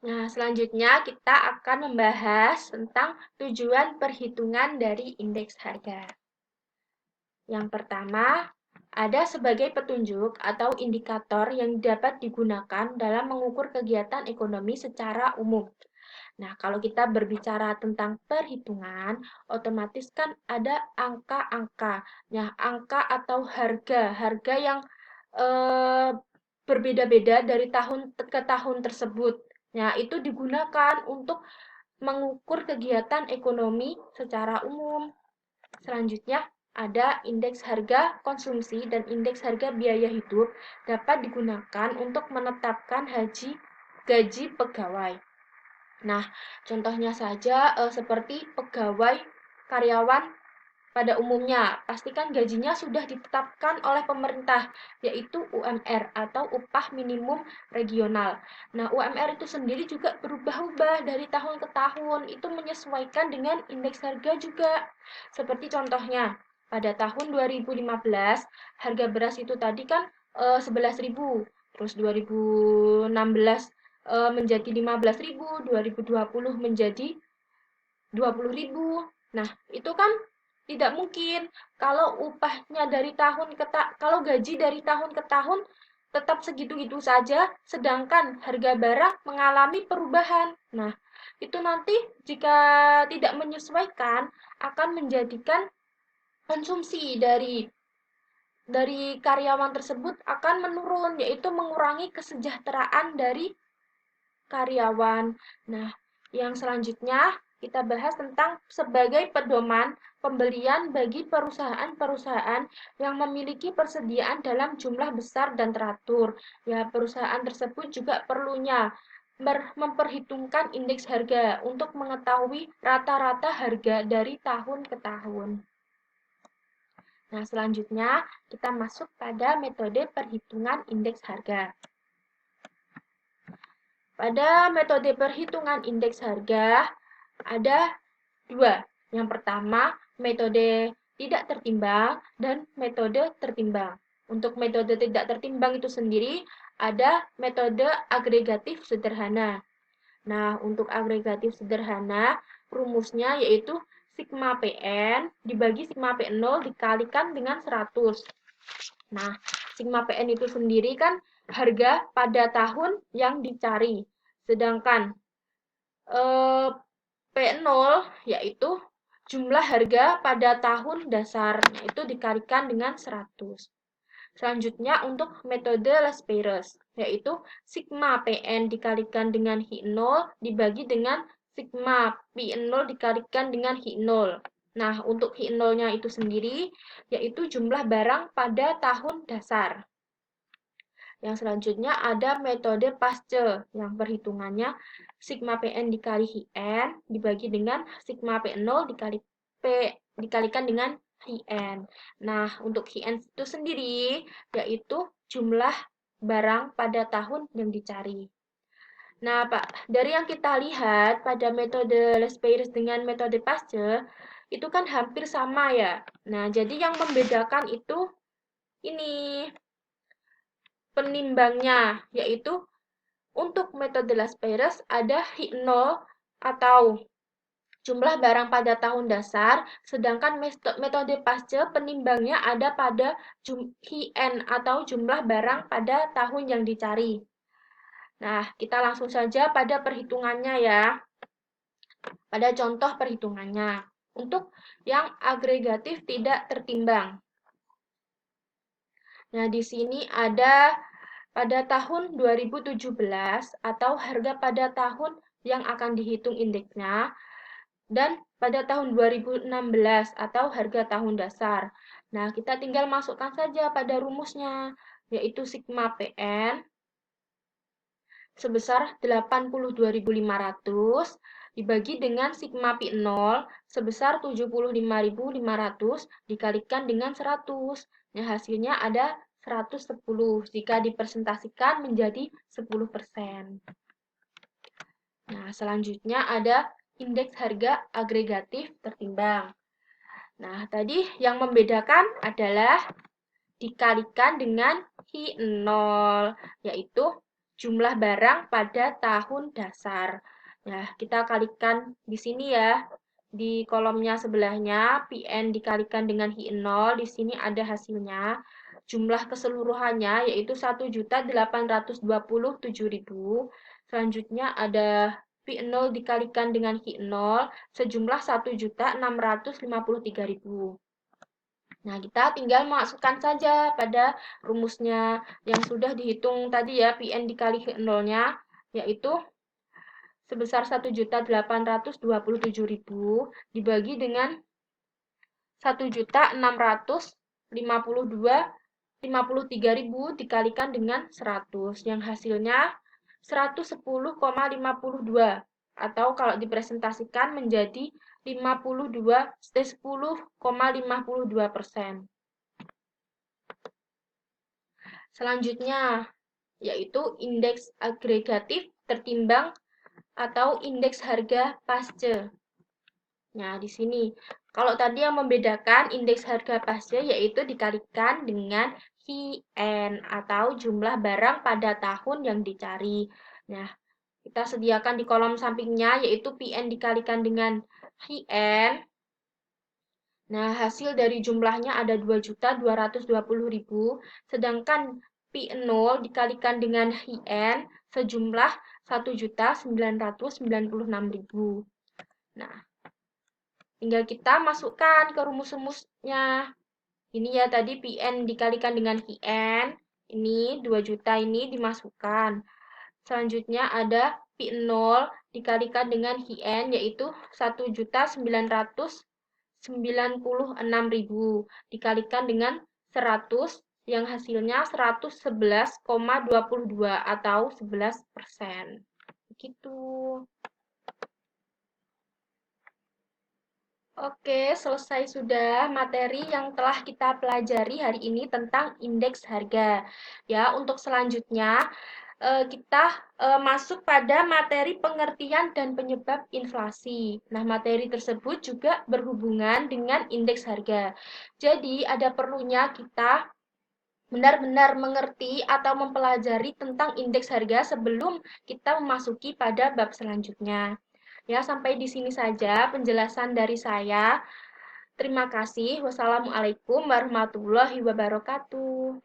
Nah, selanjutnya kita akan membahas tentang tujuan perhitungan dari indeks harga. Yang pertama, ada sebagai petunjuk atau indikator yang dapat digunakan dalam mengukur kegiatan ekonomi secara umum. Nah, kalau kita berbicara tentang perhitungan, otomatis kan ada angka-angka. Nah, angka atau harga yang eh, berbeda-beda dari tahun ke tahun tersebut. Nah, itu digunakan untuk mengukur kegiatan ekonomi secara umum. Selanjutnya, ada indeks harga konsumsi dan indeks harga biaya hidup dapat digunakan untuk menetapkan gaji pegawai. Nah, contohnya saja seperti pegawai karyawan pada umumnya, pastikan gajinya sudah ditetapkan oleh pemerintah, yaitu UMR atau upah minimum regional. Nah, UMR itu sendiri juga berubah-ubah dari tahun ke tahun, itu menyesuaikan dengan indeks harga juga. Seperti contohnya, pada tahun 2015, harga beras itu tadi kan 11.000, terus 2016 menjadi 15.000, 2020 menjadi 20.000. Nah, itu kan tidak mungkin kalau upahnya dari tahun ke kalau gaji dari tahun ke tahun tetap segitu-gitu saja, sedangkan harga barang mengalami perubahan. Nah, itu nanti jika tidak menyesuaikan akan menjadikan konsumsi dari karyawan tersebut akan menurun, yaitu mengurangi kesejahteraan dari karyawan. Nah, yang selanjutnya kita bahas tentang sebagai pedoman pembelian bagi perusahaan-perusahaan yang memiliki persediaan dalam jumlah besar dan teratur. Ya, perusahaan tersebut juga perlunya memperhitungkan indeks harga untuk mengetahui rata-rata harga dari tahun ke tahun. Nah, selanjutnya kita masuk pada metode perhitungan indeks harga. Pada metode perhitungan indeks harga ada dua. Yang pertama, metode tidak tertimbang dan metode tertimbang. Untuk metode tidak tertimbang itu sendiri ada metode agregatif sederhana. Nah, untuk agregatif sederhana, rumusnya yaitu sigma PN dibagi sigma P0 dikalikan dengan 100. Nah, sigma PN itu sendiri kan harga pada tahun yang dicari. Sedangkan P0 yaitu jumlah harga pada tahun dasarnya itu dikalikan dengan 100. Selanjutnya untuk metode Las-Peyres, yaitu sigma PN dikalikan dengan Hi0 dibagi dengan sigma Pi0 dikalikan dengan Hi0. Nah, untuk Hi0-nya itu sendiri, yaitu jumlah barang pada tahun dasar. Yang selanjutnya ada metode Pasce, yang perhitungannya sigma PN dikali Hn dibagi dengan sigma P0 dikali P dikalikan dengan Hn. Nah, untuk Hn itu sendiri yaitu jumlah barang pada tahun yang dicari. Nah, Pak, dari yang kita lihat pada metode Las-Peyres dengan metode Pasce itu kan hampir sama ya. Nah, jadi yang membedakan itu ini penimbangnya, yaitu untuk metode Las-Peyres ada Hi0 atau jumlah barang pada tahun dasar, sedangkan metode Pasce penimbangnya ada pada Hn atau jumlah barang pada tahun yang dicari. Nah, kita langsung saja pada perhitungannya ya. Pada contoh perhitungannya. Untuk yang agregatif tidak tertimbang. Nah, di sini ada pada tahun 2017 atau harga pada tahun yang akan dihitung indeksnya dan pada tahun 2016 atau harga tahun dasar. Nah, kita tinggal masukkan saja pada rumusnya, yaitu sigma PN sebesar 82.500 dibagi dengan sigma Pi0 sebesar 75.500 dikalikan dengan 100. Nah, hasilnya ada 110 jika dipresentasikan menjadi 10%. Nah, selanjutnya ada indeks harga agregatif tertimbang. Nah, tadi yang membedakan adalah dikalikan dengan Hi0, yaitu jumlah barang pada tahun dasar. Nah, kita kalikan di sini ya. Di kolomnya sebelahnya, PN dikalikan dengan Hi0, di sini ada hasilnya. Jumlah keseluruhannya yaitu 1.827.000. Selanjutnya ada Pi0 dikalikan dengan Hi0 sejumlah 1.653.000. Nah, kita tinggal masukkan saja pada rumusnya yang sudah dihitung tadi ya, PN dikali Hi0-nya, yaitu sebesar 1.827.000 dibagi dengan 1.653.000 dikalikan dengan 100, yang hasilnya 110,52 atau kalau dipresentasikan menjadi 10,52%. Selanjutnya yaitu indeks agregatif tertimbang atau indeks harga pasca. Nah, di sini kalau tadi yang membedakan indeks harga pasca yaitu dikalikan dengan Hi-N atau jumlah barang pada tahun yang dicari. Nah, kita sediakan di kolom sampingnya yaitu Pn dikalikan dengan Hi-N. Nah, hasil dari jumlahnya ada 2.220.000, sedangkan Pi0 dikalikan dengan Hi-N sejumlah 1.996.000. Nah, tinggal kita masukkan ke rumus-rumusnya. Ini ya tadi Pn dikalikan dengan Hi-N, ini 2 juta ini dimasukkan. Selanjutnya ada Pi0 dikalikan dengan Hi-N yaitu 1.996.000 dikalikan dengan 100 yang hasilnya 111,22 atau 11%. Begitu. Oke, selesai sudah materi yang telah kita pelajari hari ini tentang indeks harga. Ya, untuk selanjutnya kita masuk pada materi pengertian dan penyebab inflasi. Nah, materi tersebut juga berhubungan dengan indeks harga. Jadi, ada perlunya kita benar-benar mengerti atau mempelajari tentang indeks harga sebelum kita memasuki pada bab selanjutnya. Ya, sampai di sini saja penjelasan dari saya. Terima kasih. Wassalamualaikum warahmatullahi wabarakatuh.